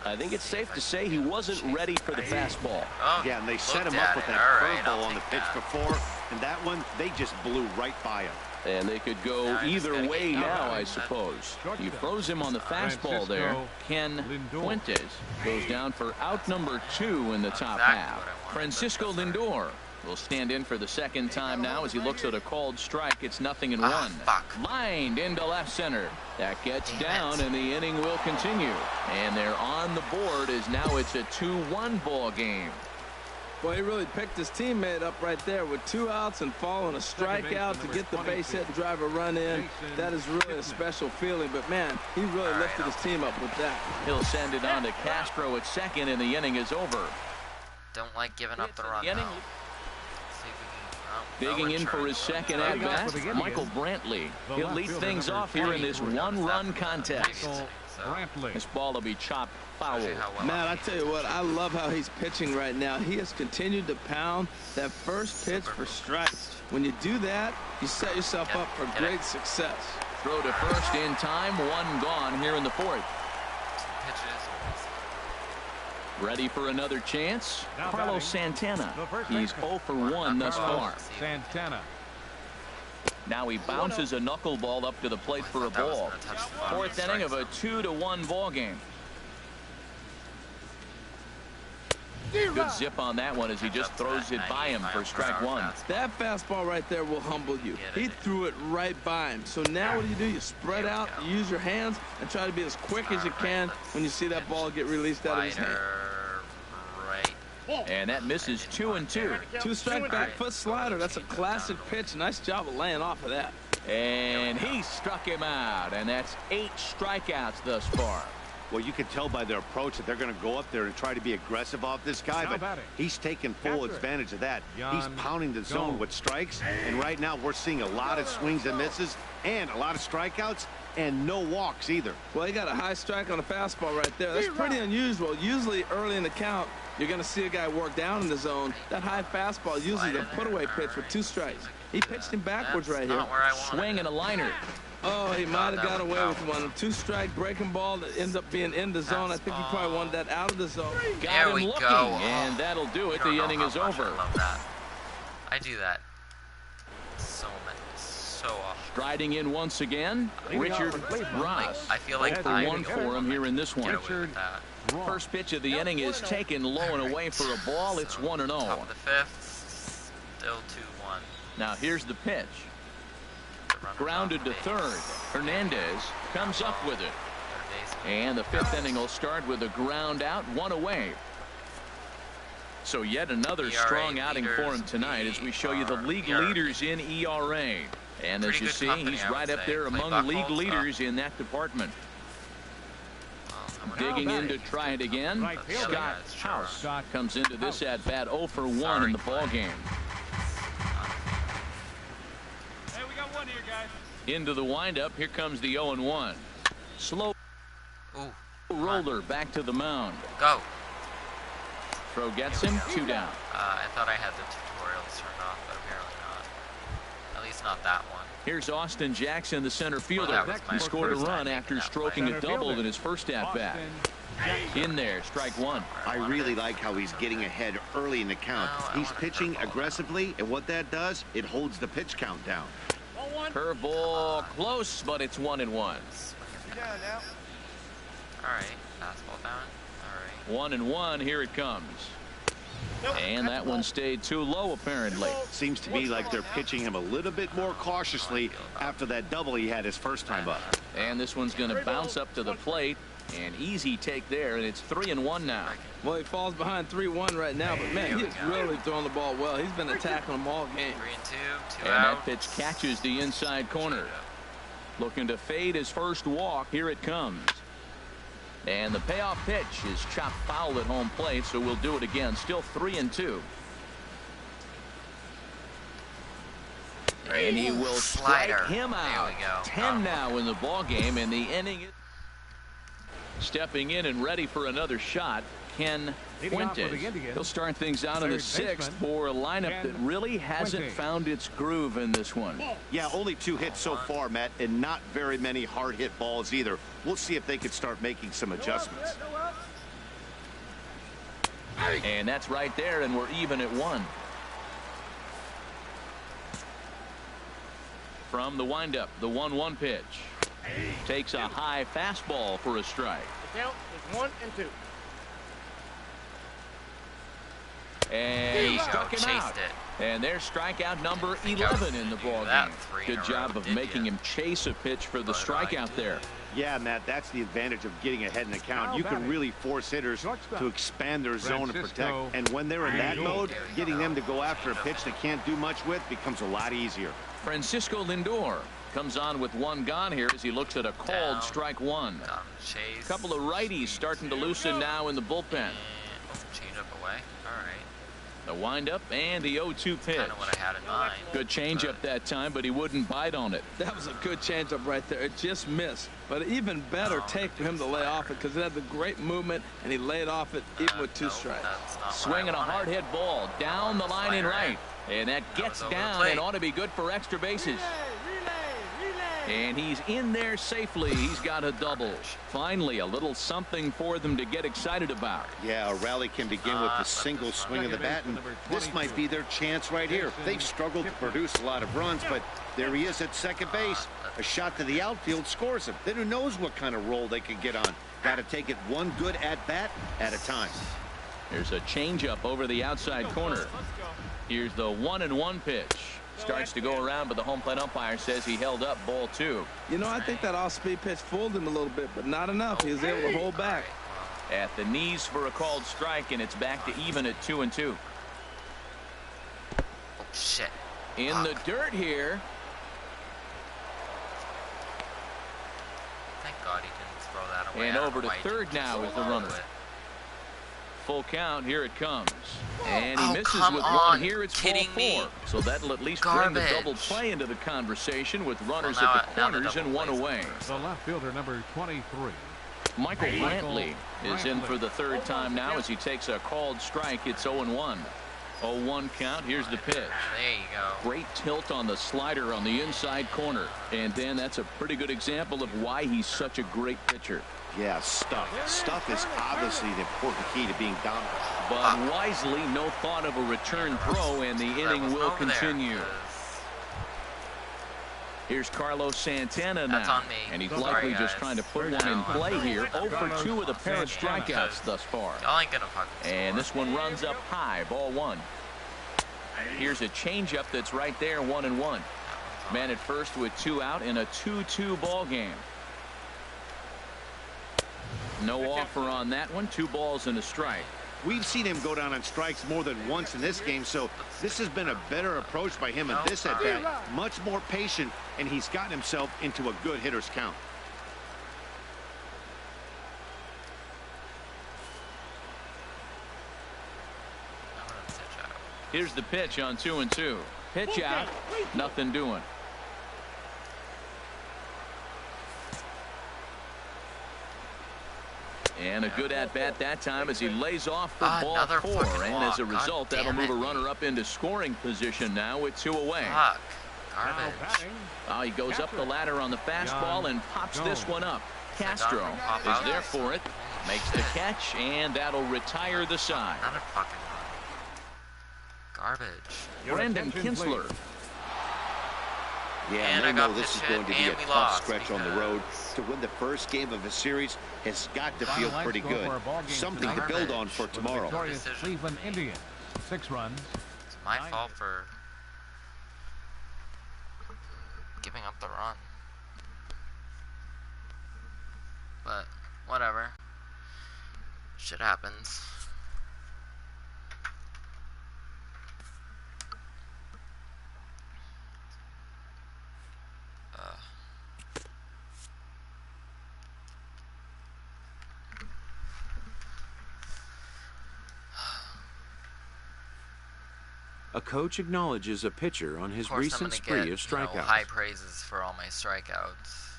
[SPEAKER 3] I think it's safe to say he wasn't ready for the fastball.
[SPEAKER 4] Yeah, and they set him up with that curveball on the pitch before, and that one, they just blew right by him.
[SPEAKER 3] And they could go either way now, I suppose. He froze him on the fastball there. Ken Fuentes goes down for out number 2 in the top half. Francisco Lindor will stand in for the second time now as he looks at a called strike. It's 0-1. Lined into left center. That gets down, and the inning will continue. And they're on the board as now it's a 2-1 ball game.
[SPEAKER 5] Well, he really picked his teammate up right there with 2 outs and following a strikeout to get the base hit and drive a run in. That is really a special feeling, but man, he really lifted his team up with that.
[SPEAKER 3] He'll send it on to Castro at second, and the inning is over.
[SPEAKER 1] Don't like giving up the run, though.
[SPEAKER 3] Digging in for his second at bat, Michael Brantley. He'll lead things off here in this 1-run contest. This ball will be chopped foul.
[SPEAKER 5] Man, I tell you what, I love how he's pitching right now. He has continued to pound that first pitch for strikes. When you do that, you set yourself up for great success.
[SPEAKER 3] Throw to first in time, 1 gone here in the 4th. Ready for another chance? Carlos Santana. He's 0 for 1 thus far.
[SPEAKER 6] Santana.
[SPEAKER 3] Now he bounces a knuckleball up to the plate for a ball. 4th inning of a 2-1 ball game. Good zip on that one as he just throws it by him for strike 1.
[SPEAKER 5] That fastball right there will humble you. He threw it right by him. So now what do? You spread out, you use your hands, and try to be as quick as you can when you see that ball get released out of his hand.
[SPEAKER 3] And that misses 2-2.
[SPEAKER 5] 2-strike back foot slider. That's a classic pitch. Nice job of laying off of that.
[SPEAKER 3] And he struck him out. And that's 8 strikeouts thus far.
[SPEAKER 4] Well, you can tell by their approach that they're going to go up there and try to be aggressive off this guy, but he's taking full advantage of that. He's pounding the zone with strikes, and right now we're seeing a lot of swings and misses and a lot of strikeouts and no walks either.
[SPEAKER 5] Well, he got a high strike on the fastball right there. That's pretty unusual. Usually early in the count, you're going to see a guy work down in the zone. That high fastball, usually the put-away pitch with 2 strikes. He pitched him backwards right here.
[SPEAKER 3] Swing and a liner.
[SPEAKER 5] Oh, he might have got away with one. A 2-strike breaking ball that ends up being in the zone. I think he probably wanted that out of the zone.
[SPEAKER 3] Got him looking, and that'll do it. The inning is over.
[SPEAKER 1] I love that. I do that so often.
[SPEAKER 3] Striding in once again, Richard Ross.
[SPEAKER 1] I feel like
[SPEAKER 3] 0 for 1 for him here in this one. First pitch of the inning is taken low and away for a ball. It's 1-0.
[SPEAKER 1] Top of the 5th, still 2-1.
[SPEAKER 3] Now here's the pitch. Grounded to third. Hernandez comes up with it. And the 5th inning will start with a ground out, 1 away. So yet another strong outing for him tonight as we show you the league leaders in ERA. And as you see, he's right up there among league leaders in that department. Digging in to try it again. Scott House comes into this at bat 0 for 1 in the ball game.
[SPEAKER 6] Hey, we got one here, guys.
[SPEAKER 3] Into the windup. Here comes the 0-1. Slow roller back to the mound.
[SPEAKER 1] Go.
[SPEAKER 3] Throw gets him 2 down.
[SPEAKER 1] I thought I had the tutorials turned off, but apparently not. At least not that one.
[SPEAKER 3] Here's Austin Jackson, the center fielder. He scored a run after stroking a double in his first at-bat. In there, strike 1.
[SPEAKER 4] I really like how he's getting ahead early in the count. He's pitching aggressively, and what that does, it holds the pitch count down.
[SPEAKER 3] Curveball close, but it's 1-1.
[SPEAKER 1] All right, fastball down. All right.
[SPEAKER 3] 1-1. Here it comes. And that one stayed too low, apparently.
[SPEAKER 4] Seems to be like they're pitching him a little bit more cautiously after that double he had his first time up.
[SPEAKER 3] And this one's going to bounce up to the plate. An easy take there, and it's 3-1 now.
[SPEAKER 5] Well, he falls behind 3-1 right now, but man, he's really throwing the ball well. He's been attacking them all game.
[SPEAKER 1] 3-2, 2
[SPEAKER 3] and
[SPEAKER 1] out.
[SPEAKER 3] That pitch catches the inside corner. Looking to fade his first walk. Here it comes. And the payoff pitch is chopped foul at home plate, so we'll do it again. Still 3-2. And he will strike him out. 10 now in the ball game, and the inning is stepping in and ready for another shot. Ken Fuentes. He'll start things out in the 6th for a lineup that really hasn't found its groove in this one.
[SPEAKER 4] Yeah, only 2 hits so far, Matt, and not very many hard hit balls either. We'll see if they can start making some adjustments.
[SPEAKER 3] And that's right there, and we're even at 1. From the windup, the 1-1 pitch. Takes a high fastball for a strike.
[SPEAKER 6] The count is 1 and 2.
[SPEAKER 3] And he struck him out. And there's strikeout number 11 in the ball game. Good job of making him chase a pitch for the strikeout there.
[SPEAKER 4] Yeah, Matt, that's the advantage of getting ahead in the count. You can really force hitters to expand their zone and protect. And when they're in that mode, getting them to go after a pitch they can't do much with becomes a lot easier.
[SPEAKER 3] Francisco Lindor comes on with 1 gone here as he looks at a called strike 1. A couple of righties starting to loosen now in the bullpen.
[SPEAKER 1] Change up away. All right.
[SPEAKER 3] The windup and the 0-2 pitch.
[SPEAKER 1] Kind of what I had in mind.
[SPEAKER 3] Good changeup that time, but he wouldn't bite on it.
[SPEAKER 5] That was a good changeup right there. It just missed. But an even better take for him to lay off it because it had the great movement, and he laid off it even with 2 strikes.
[SPEAKER 3] Swinging a hard hit ball down the line in right. And that gets down and ought to be good for extra bases. And he's in there safely. He's got a double. Finally, a little something for them to get excited about.
[SPEAKER 4] Yeah, a rally can begin with the single swing of the bat, and this might be their chance right here. They've struggled to produce a lot of runs, but there he is at second base. A shot to the outfield scores him. Then who knows what kind of roll they can get on. Got to take it one good at-bat at a time.
[SPEAKER 3] There's a changeup over the outside corner. Here's the 1-1 pitch. Starts to go around, but the home plate umpire says he held up ball 2.
[SPEAKER 5] You know, I think that off-speed pitch fooled him a little bit, but not enough. He was able to hold back.
[SPEAKER 3] At the knees for a called strike, and it's back to even at 2-2.
[SPEAKER 1] Oh, shit.
[SPEAKER 3] In the dirt here.
[SPEAKER 1] Thank God he didn't throw that away.
[SPEAKER 3] And over to third now is the runner. Full count. Here it comes. And he misses with 1. Here it's ball 4. So that'll at least bring the double play into the conversation with runners at the corners and 1 away.
[SPEAKER 6] The left fielder, number 23.
[SPEAKER 3] Michael Brantley is in for the 3rd time now as he takes a called strike. It's 0-1. 0-1 count. Here's the pitch.
[SPEAKER 1] There you go.
[SPEAKER 3] Great tilt on the slider on the inside corner. And Dan, that's a pretty good example of why he's such a great pitcher.
[SPEAKER 4] Yeah, stuff. Stuff is obviously the important key to being dominant.
[SPEAKER 3] But wisely, no thought of a return throw, and the inning will continue. Here's Carlos Santana now.
[SPEAKER 1] That's on me.
[SPEAKER 3] And he's likely just trying to put one in play here. 0 for 2 with a pair of strikeouts thus far.
[SPEAKER 1] Y'all ain't gonna fucking score.
[SPEAKER 3] And this one runs up high, ball 1. Here's a changeup that's right there, 1-1. Man at first with 2 out in a 2-2 ball game. No offer on that one. 2 balls and a strike.
[SPEAKER 4] We've seen him go down on strikes more than once in this game, so this has been a better approach by him in this at-bat. Much more patient, and he's gotten himself into a good hitter's count.
[SPEAKER 3] Here's the pitch on 2-2. Pitch out. Nothing doing. And a good at-bat that time as he lays off for ball 4. And as a result, that'll move a runner up into scoring position now with 2 away.
[SPEAKER 1] Fuck. Garbage.
[SPEAKER 3] Oh, he goes up the ladder on the fastball and pops this one up. Castro is there for it. Makes the catch, and that'll retire the side.
[SPEAKER 1] Another fucking run. Garbage.
[SPEAKER 3] Brandon Kinsler.
[SPEAKER 4] Yeah, and they know this is going to be a tough stretch on the road. To win the first game of a series has got to feel pretty good. Something to build on for tomorrow.
[SPEAKER 6] Cleveland Indians, 6 runs.
[SPEAKER 1] It's my fault for giving up the run. But whatever. Shit happens.
[SPEAKER 2] A coach acknowledges a pitcher on his recent spree of strikeouts.
[SPEAKER 1] High praises for all my strikeouts.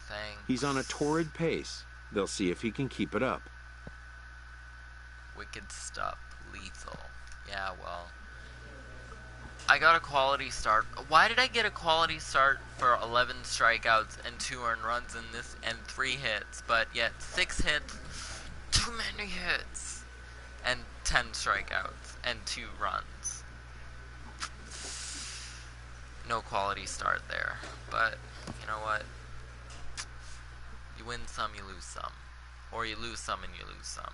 [SPEAKER 1] Thanks.
[SPEAKER 2] He's on a torrid pace. They'll see if he can keep it up.
[SPEAKER 1] Wicked stuff. Lethal. Yeah, well. I got a quality start. Why did I get a quality start for 11 strikeouts and 2 earned runs in this and 3 hits, but yet 6 hits, too many hits, and 10 strikeouts and 2 runs? No quality start there, but you know what? You win some, you lose some. Or you lose some and you lose some.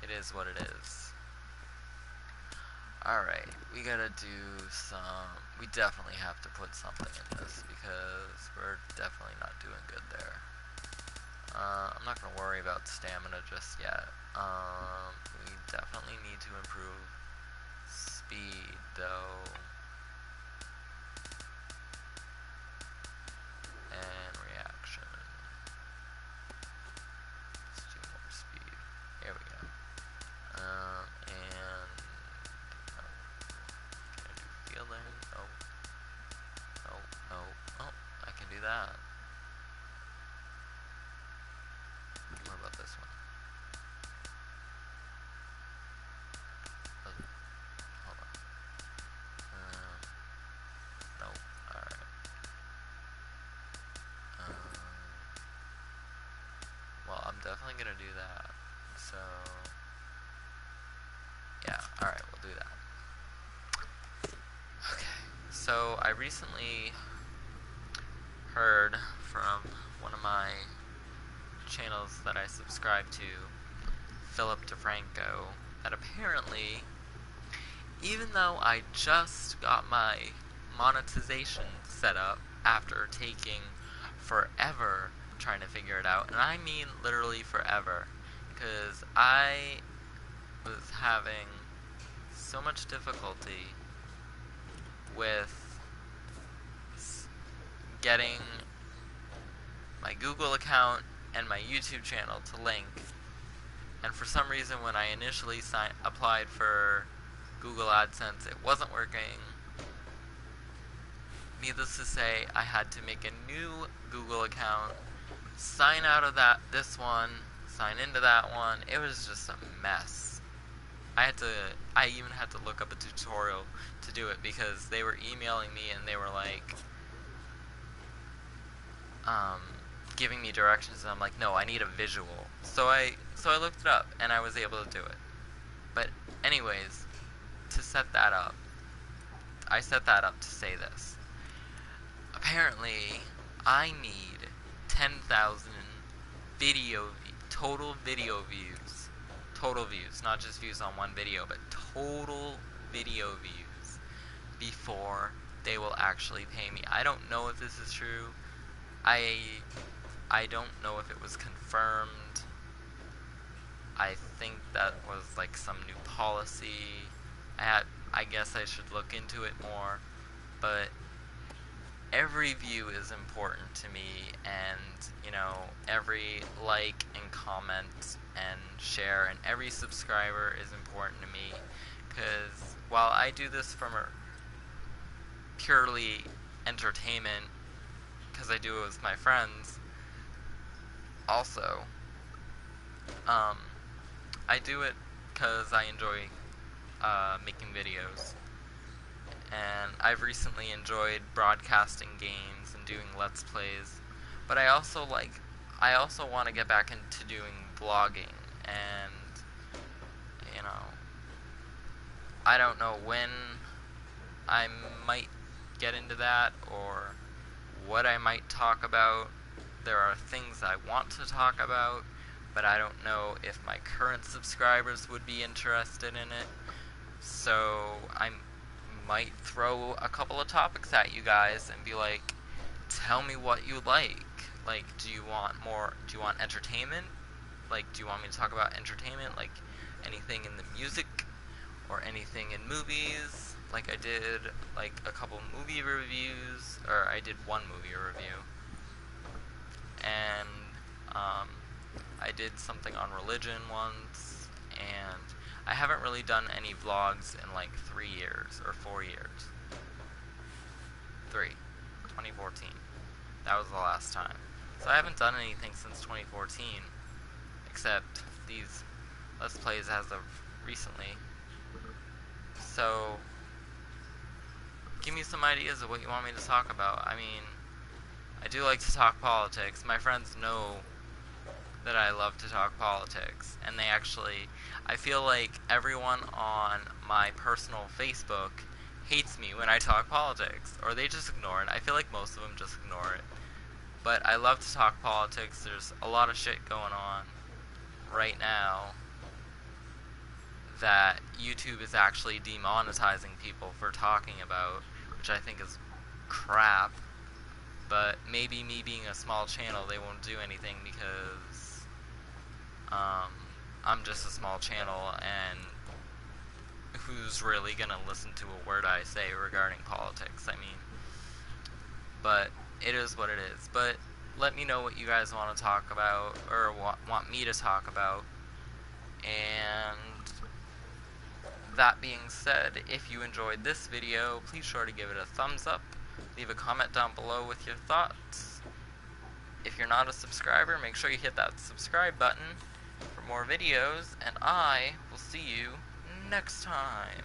[SPEAKER 1] It is what it is. Alright, we gotta do some... We definitely have to put something in this because we're definitely not doing good there. I'm not gonna worry about stamina just yet. We definitely need to improve speed though. And reaction. Let's do more speed. Here we go. And can I do fielding? Oh. Oh, I can do that. What about this one? Oh, hold on. No. Alright. Well, I'm definitely gonna do that. So, yeah, alright, we'll do that. Okay, so I recently heard from one of my channels that I subscribe to, Philip DeFranco, that apparently, even though I just got my monetization set up after taking forever trying to figure it out, and I mean literally forever, because I was having so much difficulty with getting my Google account and my YouTube channel to link, and for some reason when I initially applied for Google AdSense it wasn't working. Needless to say, I had to make a new Google account, sign out of this one, sign into that one. It was just a mess. I even had to look up a tutorial to do it because they were emailing me and they were like giving me directions, and I'm like, no, I need a visual. So I looked it up and I was able to do it. But anyways, to set that up, I set that up to say this. Apparently, I need 10,000 total video views. Total views, not just views on one video, but total video views before they will actually pay me. I don't know if this is true. I don't know if it was confirmed I think that was like some new policy. I guess I should look into it more, but every view is important to me, and you know, every like and comment and share and every subscriber is important to me, because while I do this from a purely entertainment, because I do it with my friends, also I do it because I enjoy making videos. And I've recently enjoyed broadcasting games and doing Let's Plays, but I also want to get back into doing vlogging, and you know, I don't know when I might get into that or what I might talk about. There are things I want to talk about, but I don't know if my current subscribers would be interested in it. So I might throw a couple of topics at you guys and be like, tell me what you like. Like, do you want entertainment? Like, do you want me to talk about entertainment? Like, anything in the music or anything in movies? Like, I did, like, a couple movie reviews, or I did one movie review. And, I did something on religion once, and I haven't really done any vlogs in like 3 years or 4 years. 2014. That was the last time. So I haven't done anything since 2014, except these Let's Plays as of recently. So, give me some ideas of what you want me to talk about. I mean, I do like to talk politics. My friends know that I love to talk politics, and they actually, I feel like everyone on my personal Facebook hates me when I talk politics, or they just ignore it. I feel like most of them just ignore it. But I love to talk politics. There's a lot of shit going on right now that YouTube is actually demonetizing people for talking about, which I think is crap. But maybe me being a small channel, they won't do anything because I'm just a small channel, and who's really gonna listen to a word I say regarding politics? I mean, but it is what it is. But let me know what you guys want to talk about, or want me to talk about. And that being said, if you enjoyed this video, please sure to give it a thumbs up. Leave a comment down below with your thoughts. If you're not a subscriber, make sure you hit that subscribe button for more videos, and I will see you next time.